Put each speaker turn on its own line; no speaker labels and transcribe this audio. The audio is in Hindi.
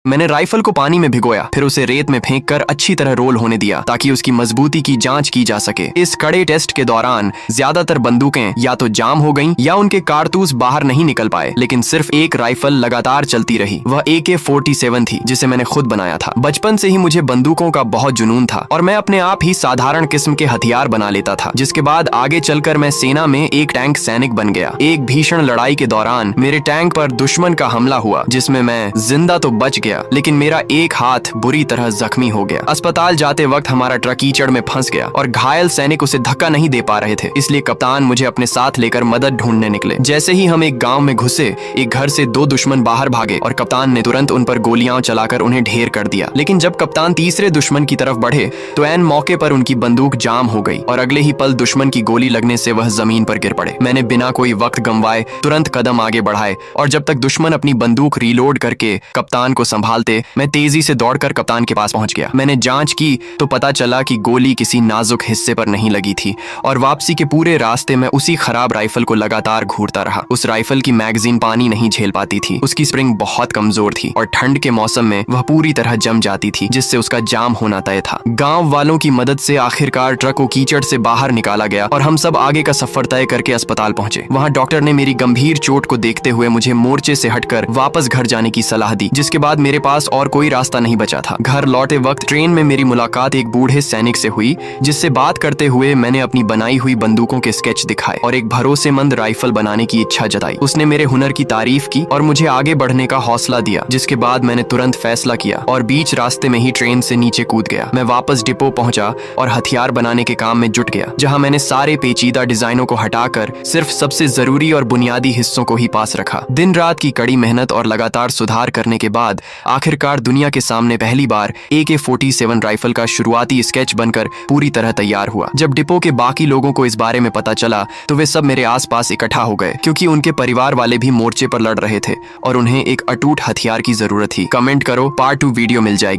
मैंने राइफल को पानी में भिगोया, फिर उसे रेत में फेंककर अच्छी तरह रोल होने दिया ताकि उसकी मजबूती की जांच की जा सके। इस कड़े टेस्ट के दौरान ज्यादातर बंदूकें या तो जाम हो गईं या उनके कारतूस बाहर नहीं निकल पाए, लेकिन सिर्फ एक राइफल लगातार चलती रही। वह AK-47 थी जिसे मैंने खुद बनाया था। बचपन से ही मुझे बंदूकों का बहुत जुनून था और मैं अपने आप ही साधारण किस्म के हथियार बना लेता था, जिसके बाद आगे चलकर मैं सेना में एक टैंक सैनिक बन गया। एक भीषण लड़ाई के दौरान मेरे टैंक पर दुश्मन का हमला हुआ, जिसमें मैं जिंदा तो बच गया, लेकिन मेरा एक हाथ बुरी तरह जख्मी हो गया। अस्पताल जाते वक्त हमारा ट्रक कीचड़ में फंस गया और घायल सैनिक उसे धक्का नहीं दे पा रहे थे, इसलिए कप्तान मुझे अपने साथ लेकर मदद ढूंढने निकले। जैसे ही हम एक गांव में घुसे, एक घर से 2 दुश्मन बाहर भागे और कप्तान ने तुरंत उन पर गोलियां चलाकर उन्हें ढेर कर दिया। लेकिन जब कप्तान तीसरे दुश्मन की तरफ बढ़े तो ऐन मौके पर उनकी बंदूक जाम हो गई और अगले ही पल दुश्मन की गोली लगने से वह जमीन पर गिर पड़े। मैंने बिना कोई वक्त गंवाए तुरंत कदम आगे बढ़ाए और जब तक दुश्मन अपनी बंदूक रीलोड करके कप्तान को संभालते, मैं तेजी से दौड़कर कप्तान के पास पहुंच गया। मैंने जांच की तो पता चला कि गोली किसी नाजुक हिस्से पर नहीं लगी थी और वापसी के पूरे रास्ते में उसी खराब राइफल को लगातार घूरता रहा। उस राइफल की मैगजीन पानी नहीं झेल पाती थी, उसकी स्प्रिंग बहुत कमजोर थी और ठंड के मौसम में वह पूरी तरह जम जाती थी, जिससे उसका जाम होना तय था। गांव वालों की मदद से आखिरकार ट्रक को कीचड़ से बाहर निकाला गया और हम सब आगे का सफर तय करके अस्पताल पहुंचे। वहां डॉक्टर ने मेरी गंभीर चोट को देखते हुए मुझे मोर्चे से हटकर वापस घर जाने की सलाह दी, जिसके बाद मेरे पास और कोई रास्ता नहीं बचा था। घर लौटे वक्त ट्रेन में मेरी मुलाकात एक बूढ़े सैनिक से हुई, जिससे बात करते हुए मैंने अपनी बनाई हुई बंदूकों के स्केच दिखाए और एक भरोसेमंद राइफल बनाने की इच्छा जताई। उसने मेरे हुनर की तारीफ की और मुझे आगे बढ़ने का हौसला दिया, जिसके बाद मैंने तुरंत फैसला किया और बीच रास्ते में ही ट्रेन से नीचे कूद गया। मैं वापस डिपो पहुंचा और हथियार बनाने के काम में जुट गया, जहां मैंने सारे पेचीदा डिजाइनों को हटाकर सिर्फ सबसे जरूरी और बुनियादी हिस्सों को ही पास रखा। दिन रात की कड़ी मेहनत और लगातार सुधार करने के बाद आखिरकार दुनिया के सामने पहली बार AK-47 राइफल का शुरुआती स्केच बनकर पूरी तरह तैयार हुआ। जब डिपो के बाकी लोगों को इस बारे में पता चला तो वे सब मेरे आसपास इकट्ठा हो गए, क्योंकि उनके परिवार वाले भी मोर्चे पर लड़ रहे थे और उन्हें एक अटूट हथियार की जरूरत थी। कमेंट करो, पार्ट 2 वीडियो मिल जाएगी।